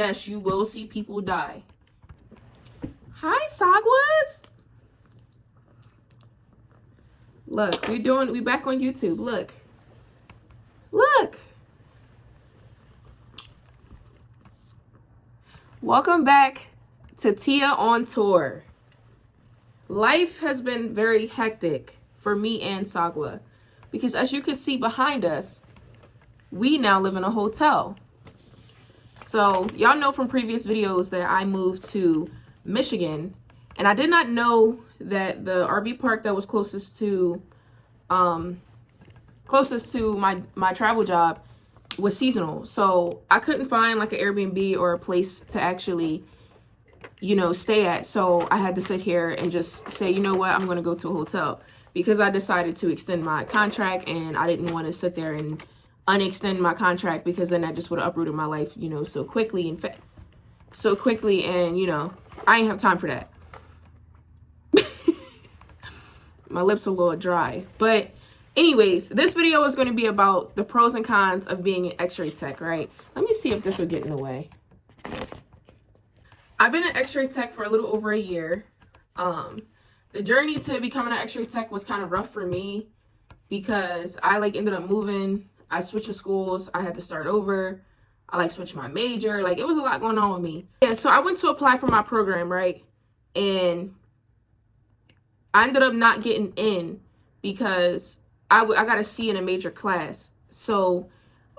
yes, you will see people die. Hi, Sagwas. Look, we back on YouTube. Look. Welcome back to Tia on Tour. Life has been very hectic for me and Sagwa because, as you can see behind us, we now live in a hotel. So y'all know from previous videos that I moved to Michigan, and I did not know that the RV park that was closest to my travel job was seasonal. So I couldn't find like an Airbnb or a place to actually, stay at. So I had to sit here and just say, you know what, I'm going to go to a hotel because I decided to extend my contract, and I didn't want to sit there and unextend my contract because then that just would have uprooted my life, so quickly and I ain't have time for that. My lips are a little dry, but anyways, this video is going to be about the pros and cons of being an Xray tech, right? Let me see if this will get in the way. I've been an Xray tech for a little over a year. The journey to becoming an Xray tech was kind of rough for me because I ended up moving. I switched to schools. I had to start over. I switched my major. It was a lot going on with me. Yeah, so I went to apply for my program, right? And I ended up not getting in because I got a C in a major class. So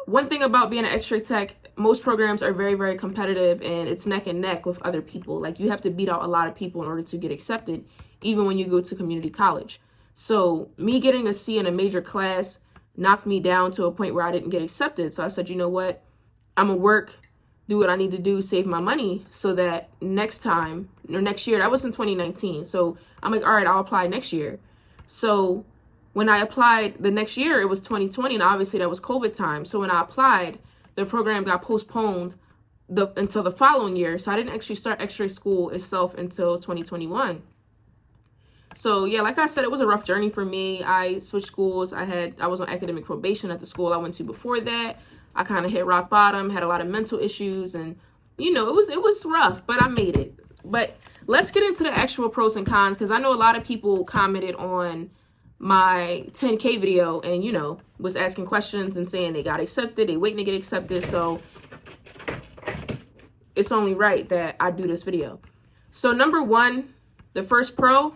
one thing about being an Xray tech, most programs are very, very competitive, and it's neck and neck with other people. You have to beat out a lot of people in order to get accepted, even when you go to community college. So me getting a C in a major class knocked me down to a point where I didn't get accepted. So I said, you know what? I'm going to work, do what I need to do, save my money so that next year, that was in 2019. So I'm like, all right, I'll apply next year. So when I applied the next year, it was 2020, and obviously that was COVID time. So when I applied, the program got postponed until the following year. So I didn't actually start Xray school itself until 2021. So yeah, like I said, it was a rough journey for me. I switched schools. I was on academic probation at the school I went to before that. I kind of hit rock bottom, had a lot of mental issues, and it was rough, but I made it. But let's get into the actual pros and cons, because I know a lot of people commented on my 10K video and, was asking questions and saying they got accepted, they waiting to get accepted. So it's only right that I do this video. So number one, the first pro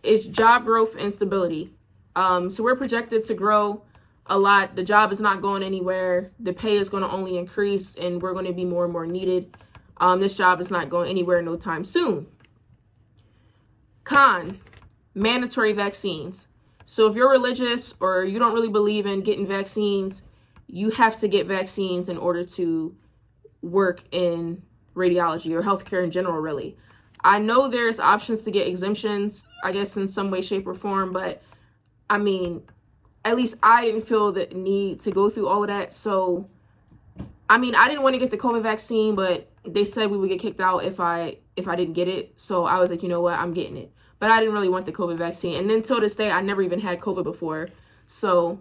is job growth and stability. So we're projected to grow a lot. The job is not going anywhere. The pay is going to only increase, and we're going to be more and more needed. This job is not going anywhere no time soon. Con, mandatory vaccines. So if you're religious or you don't really believe in getting vaccines, you have to get vaccines in order to work in radiology or healthcare in general, really. I know there's options to get exemptions, I guess, in some way, shape, or form, but I mean, at least I didn't feel the need to go through all of that. So, I mean, I didn't want to get the COVID vaccine, but they said we would get kicked out if I didn't get it. So I was like, you know what, I'm getting it. But I didn't really want the COVID vaccine. And then till this day, I never even had COVID before. So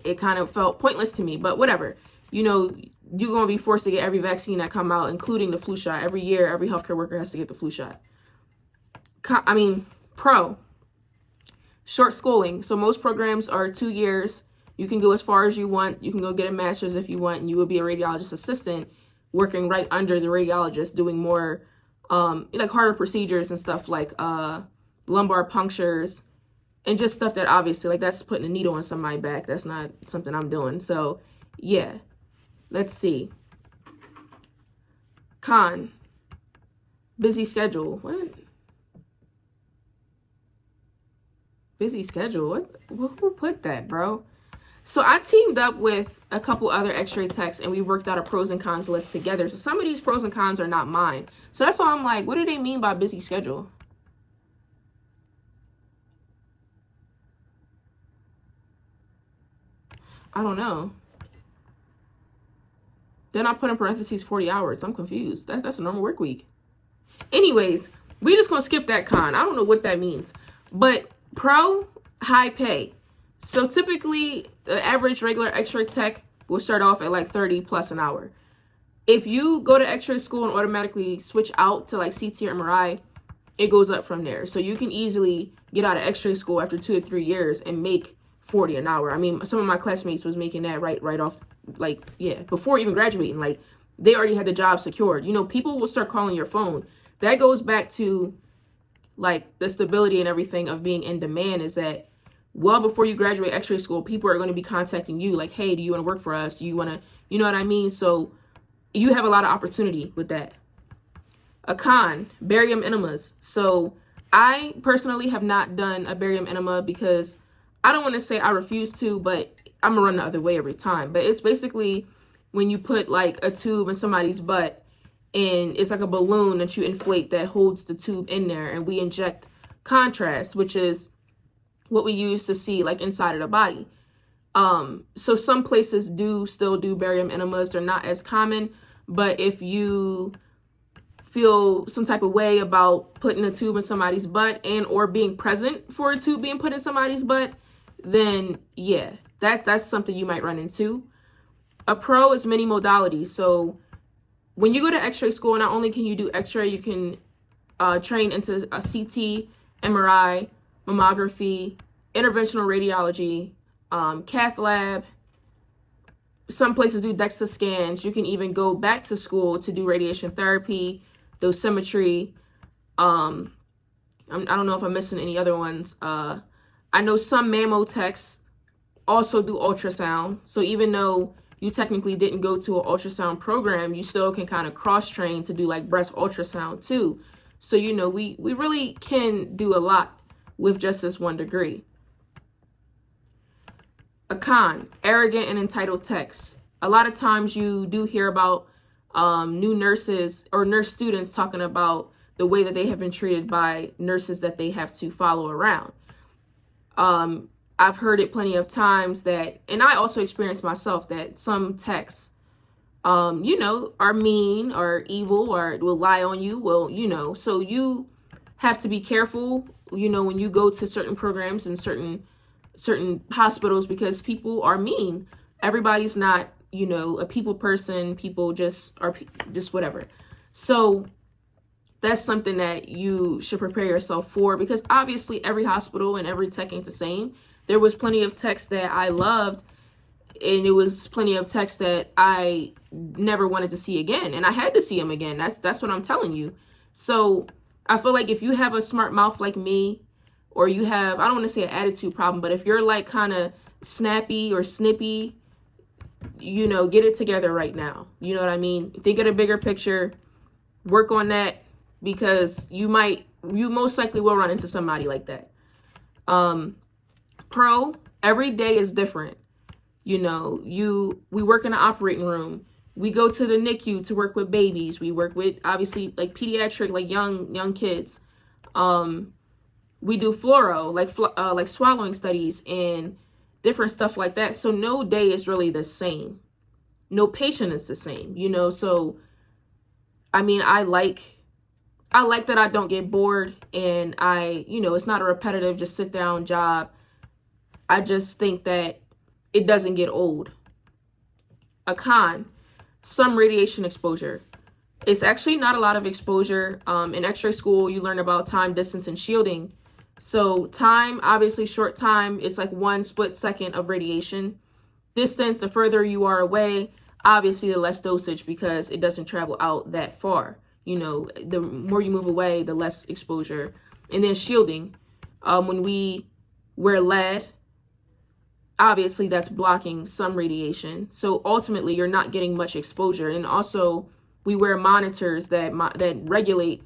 it kind of felt pointless to me, but whatever. You're going to be forced to get every vaccine that come out, including the flu shot. Every year, every healthcare worker has to get the flu shot. Pro, short schooling. So most programs are 2 years. You can go as far as you want. You can go get a master's if you want, and you will be a radiologist assistant working right under the radiologist, doing more harder procedures and stuff like lumbar punctures and just stuff that obviously that's putting a needle in somebody's back. That's not something I'm doing. So yeah, let's see. Con, busy schedule. What? Busy schedule? What? Who put that, bro? So I teamed up with a couple other Xray techs, and we worked out a pros and cons list together. So some of these pros and cons are not mine. So that's why I'm like, what do they mean by busy schedule? I don't know. Then I put in parentheses 40 hours. I'm confused. That's a normal work week. Anyways, we just gonna skip that con. I don't know what that means. But pro, high pay. So typically, the average regular Xray tech will start off at 30 plus an hour. If you go to X-ray school and automatically switch out to like CT or MRI, it goes up from there. So you can easily get out of X-ray school after 2 or 3 years and make 40 an hour. I mean, some of my classmates was making that right off, like, yeah, before even graduating. Like, they already had the job secured. You know, people will start calling your phone. That goes back to like the stability and everything of being in demand, is that well before you graduate X-ray school, people are going to be contacting you like, hey, do you want to work for us? Do you want to, you know what I mean? So you have a lot of opportunity with that. A con, barium enemas. So I personally have not done a barium enema because I don't want to say I refuse to, but I'm gonna run the other way every time. But it's basically when you put like a tube in somebody's butt, and it's like a balloon that you inflate that holds the tube in there, and we inject contrast, which is what we use to see like inside of the body. So some places do still do barium enemas. They're not as common, but if you feel some type of way about putting a tube in somebody's butt and or being present for a tube being put in somebody's butt, then yeah, that's something you might run into. A pro is many modalities. So when you go to X-ray school, not only can you do X-ray, you can train into a CT, MRI, mammography, interventional radiology, cath lab. Some places do DEXA scans. You can even go back to school to do radiation therapy, dosimetry. I don't know if I'm missing any other ones. I know some mammo techs also do ultrasound. So even though you technically didn't go to an ultrasound program, you still can kind of cross-train to do like breast ultrasound too. So, you know, we really can do a lot with just this 1 degree. A con, arrogant and entitled techs. A lot of times you do hear about new nurses or nurse students talking about the way that they have been treated by nurses that they have to follow around. I've heard it plenty of times that, and I also experienced myself, that some techs, you know, are mean or evil or will lie on you. Well, you know, so you have to be careful, you know, when you go to certain programs and certain hospitals, because people are mean. Everybody's not, you know, a people person. People just are just whatever. So that's something that you should prepare yourself for, because obviously every hospital and every tech ain't the same. There was plenty of techs that I loved, and it was plenty of techs that I never wanted to see again, and I had to see them again. That's what I'm telling you. So I feel like if you have a smart mouth like me, or you have, I don't want to say an attitude problem, but if you're like kind of snappy or snippy, you know, get it together right now. You know what I mean? Think of the bigger picture, work on that, because you most likely will run into somebody like that. Pro, every day is different. You know, we work in an operating room. We go to the NICU to work with babies. We work with, obviously, like pediatric, like young kids. We do fluoro, like swallowing studies and different stuff like that. So no day is really the same. No patient is the same, you know. So, I mean, I like that I don't get bored, and you know, it's not a repetitive, just sit down job. I just think that it doesn't get old. A con, some radiation exposure. It's actually not a lot of exposure. In X-ray school, you learn about time, distance, and shielding. So time, obviously short time, it's like 1 split second of radiation. Distance, the further you are away, obviously the less dosage, because it doesn't travel out that far. You know, the more you move away, the less exposure. And then shielding, when we wear lead, obviously that's blocking some radiation. So ultimately you're not getting much exposure. And also we wear monitors that regulate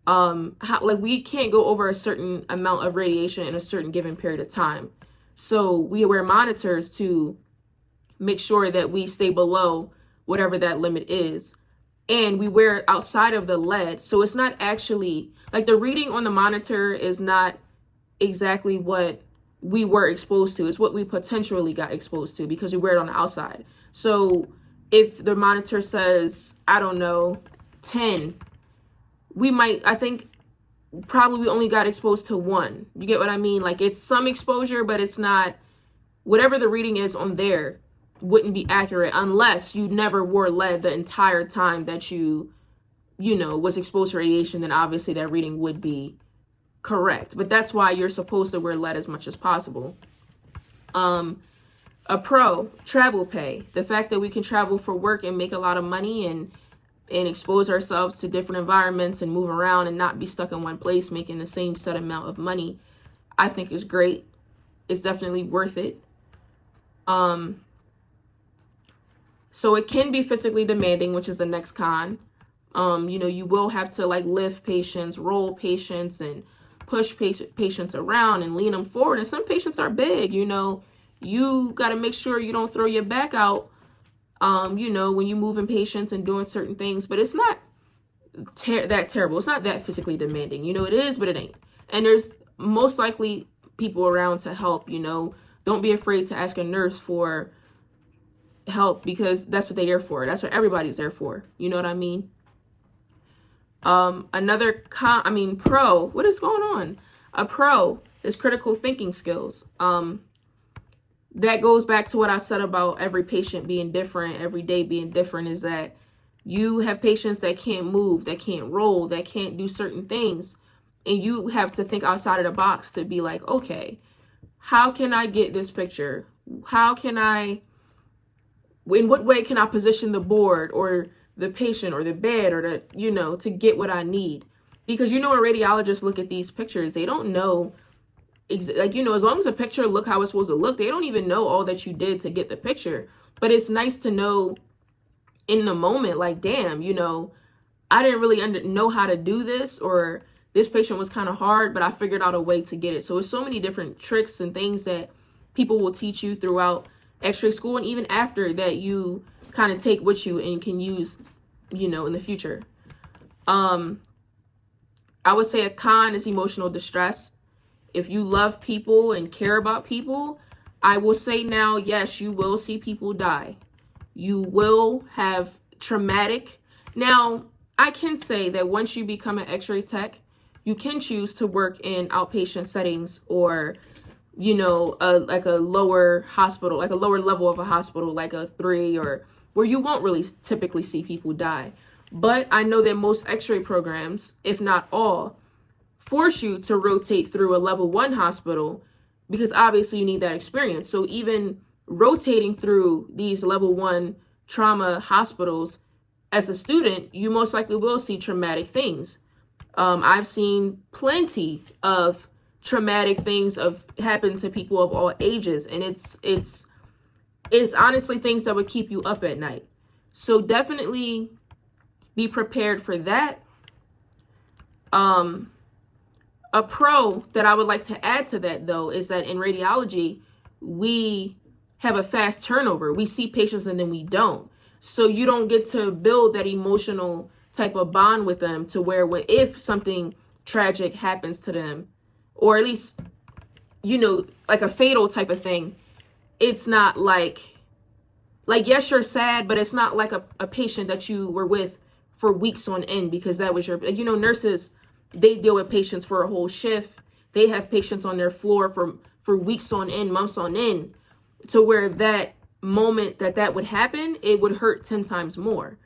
how, like, we can't go over a certain amount of radiation in a certain given period of time. So we wear monitors to make sure that we stay below whatever that limit is. And we wear it outside of the lead. So it's not actually, like, the reading on the monitor is not exactly what we were exposed to. It's what we potentially got exposed to, because we wear it on the outside. So if the monitor says, I don't know, 10, I think probably we only got exposed to 1. You get what I mean? Like, it's some exposure, but it's not, whatever the reading is on there, wouldn't be accurate unless you never wore lead the entire time that you know, was exposed to radiation. Then obviously that reading would be correct. But that's why you're supposed to wear lead as much as possible. A pro, travel pay. The fact that we can travel for work and make a lot of money and expose ourselves to different environments and move around and not be stuck in one place making the same set amount of money, I think is great. It's definitely worth it. So it can be physically demanding, which is the next con. You know, you will have to like lift patients, roll patients, and push patients around and lean them forward. And some patients are big, you know. You got to make sure you don't throw your back out, you know, when you moving patients and doing certain things. But it's not that terrible. It's not that physically demanding. You know, it is, but it ain't. And there's most likely people around to help, you know. Don't be afraid to ask a nurse for help, because that's what they're there for. That's what everybody's there for. You know what I mean? Another pro, what is going on? A pro is critical thinking skills. That goes back to what I said about every patient being different, every day being different, is that you have patients that can't move, that can't roll, that can't do certain things. And you have to think outside of the box to be like, okay, how can I get this picture? In what way can I position the board or the patient or the bed or the, you know, to get what I need? Because, you know, when radiologists look at these pictures, they don't know, like, you know, as long as the picture look how it's supposed to look, they don't even know all that you did to get the picture. But it's nice to know in the moment, like, damn, you know, I didn't really know how to do this, or this patient was kind of hard, but I figured out a way to get it. So it's so many different tricks and things that people will teach you throughout X-ray school, and even after that, you kind of take with you and can use, you know, in the future. I would say a con is emotional distress. If you love people and care about people, I will say now, yes, you will see people die. You will have traumatic. Now, I can say that once you become an X-ray tech, you can choose to work in outpatient settings, or, you know, like a lower hospital, like a lower level of a hospital, like a 3, or where you won't really typically see people die. But I know that most X-ray programs, if not all, force you to rotate through a level 1 hospital, because obviously you need that experience. So even rotating through these level 1 trauma hospitals as a student, you most likely will see traumatic things. I've seen plenty of traumatic things happen to people of all ages, and it's honestly things that would keep you up at night. So definitely be prepared for that. A pro that I would like to add to that, though, is that in radiology, we have a fast turnover. We see patients and then we don't. So you don't get to build that emotional type of bond with them to where if something tragic happens to them, or at least, you know, like a fatal type of thing, it's not like yes, you're sad, but it's not like a patient that you were with for weeks on end, because that was your, you know, nurses, they deal with patients for a whole shift. They have patients on their floor for weeks on end, months on end, to where that moment that would happen, it would hurt 10 times more.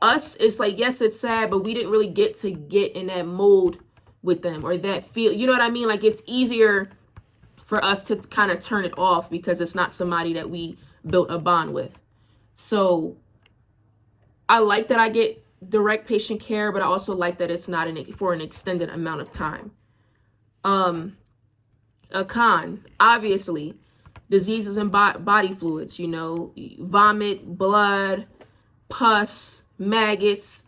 Us, it's like, yes, it's sad, but we didn't really get in that mold with them, or that feel, you know what I mean? Like, it's easier for us to kind of turn it off because it's not somebody that we built a bond with. So I like that I get direct patient care, but I also like that it's not for an extended amount of time. A con, obviously, diseases and body fluids, you know, vomit, blood, pus, maggots,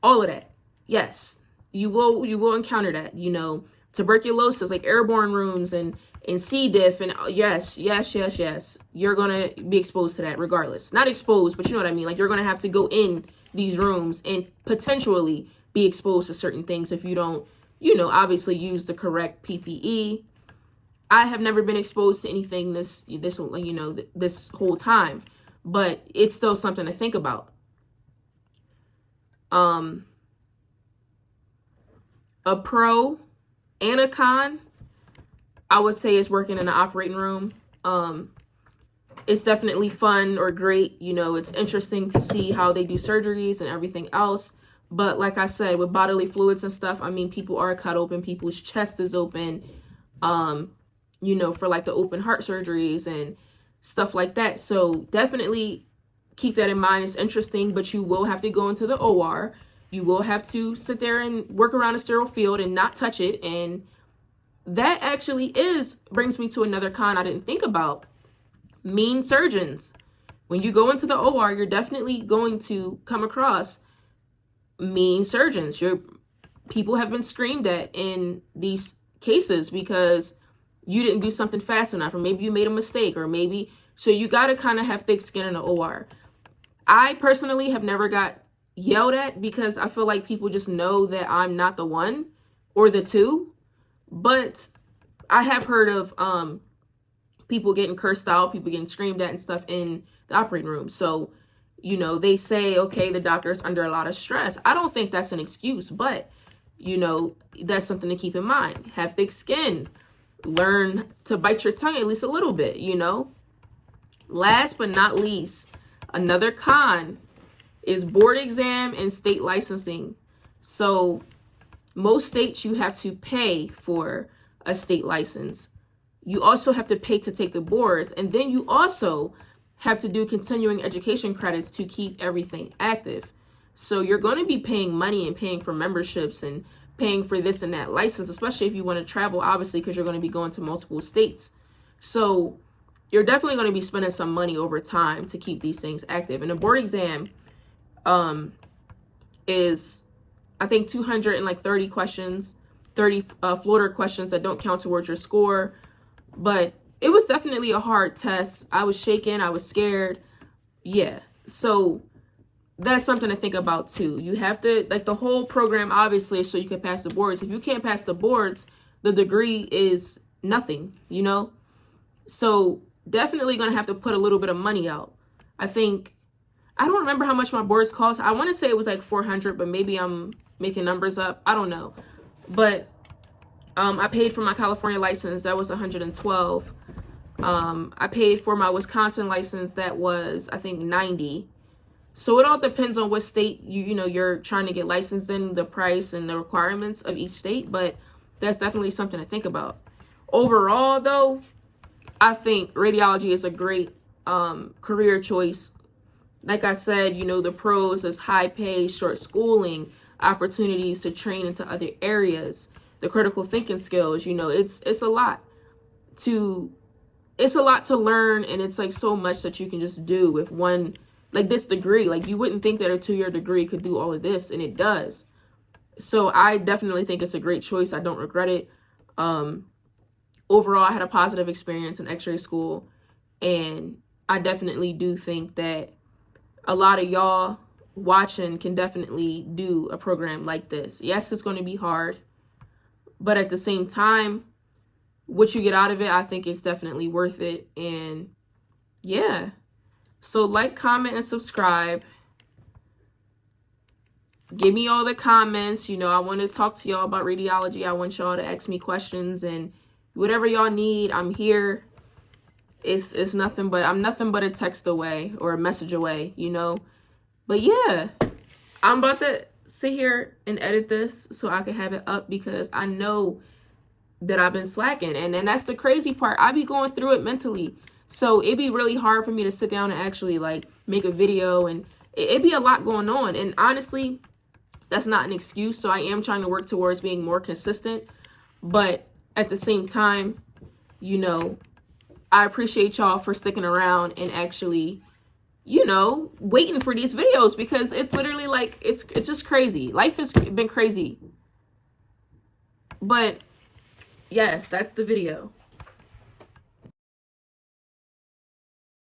all of that. Yes, you will encounter that, you know, tuberculosis, like airborne wounds and C. diff, and yes, you're gonna be exposed to that regardless. Not exposed, but you know what I mean. Like, you're gonna have to go in these rooms and potentially be exposed to certain things if you don't, you know, obviously use the correct PPE. I have never been exposed to anything this you know, this whole time, but it's still something to think about. A pro and a con, I would say, is working in the operating room. it's definitely fun or great. You know, it's interesting to see how they do surgeries and everything else. But like I said, with bodily fluids and stuff, I mean, people are cut open, people's chest is open, you know, for like the open heart surgeries and stuff like that. So definitely keep that in mind. It's interesting, but you will have to go into the OR. You will have to sit there and work around a sterile field and not touch it. And that actually brings me to another con I didn't think about. Mean surgeons. When you go into the OR, you're definitely going to come across mean surgeons. People have been screamed at in these cases because you didn't do something fast enough, or maybe you made a mistake, or maybe, so you got to kind of have thick skin in the OR. I personally have never got yelled at because I feel like people just know that I'm not the one or the two, but I have heard of people getting cursed out, people getting screamed at and stuff in the operating room. So, you know, they say, okay, the doctor's under a lot of stress. I don't think that's an excuse, but, you know, that's something to keep in mind. Have thick skin. Learn to bite your tongue at least a little bit, you know. Last but not least, another con is board exam and state licensing. So most states you have to pay for a state license. You also have to pay to take the boards, and then you also have to do continuing education credits to keep everything active. So you're going to be paying money and paying for memberships and paying for this and that license, especially if you want to travel, obviously, because you're going to be going to multiple states. So you're definitely going to be spending some money over time to keep these things active. And a board exam is, I think, 230 questions, 30 Florida questions that don't count towards your score. But it was definitely a hard test. I was shaking. I was scared. Yeah. So that's something to think about too. You have to, like, the whole program, obviously, so you can pass the boards. If you can't pass the boards, the degree is nothing, you know? So definitely going to have to put a little bit of money out. I don't remember how much my boards cost. I want to say it was like 400, but maybe I'm making numbers up. I don't know. But I paid for my California license. That was 112. I paid for my Wisconsin license. That was, I think, 90. So it all depends on what state you're trying to get licensed in, the price and the requirements of each state. But that's definitely something to think about. Overall, though, I think radiology is a great career choice. Like I said, the pros is high pay, short schooling, opportunities to train into other areas, the critical thinking skills. It's a lot to learn, and it's like so much that you can just do with one, like this degree. Like, you wouldn't think that a 2-year degree could do all of this, and it does. So I definitely think it's a great choice. I don't regret it. Overall, I had a positive experience in Xray school, and I definitely do think that a lot of y'all watching can definitely do a program like this. Yes, it's going to be hard, but at the same time, what you get out of it, I think it's definitely worth it. And yeah, so like, comment, and subscribe. Give me all the comments. I want to talk to y'all about radiology. I want y'all to ask me questions, and whatever y'all need, I'm here. It's nothing but, I'm nothing but a text away or a message away, But yeah, I'm about to sit here and edit this so I can have it up, because I know that I've been slacking. And that's the crazy part. I be going through it mentally. So it'd be really hard for me to sit down and actually like make a video, and it'd be a lot going on. And honestly, that's not an excuse. So I am trying to work towards being more consistent. But at the same time, I appreciate y'all for sticking around and actually, waiting for these videos, because it's literally like, it's just crazy. Life has been crazy. But yes, that's the video.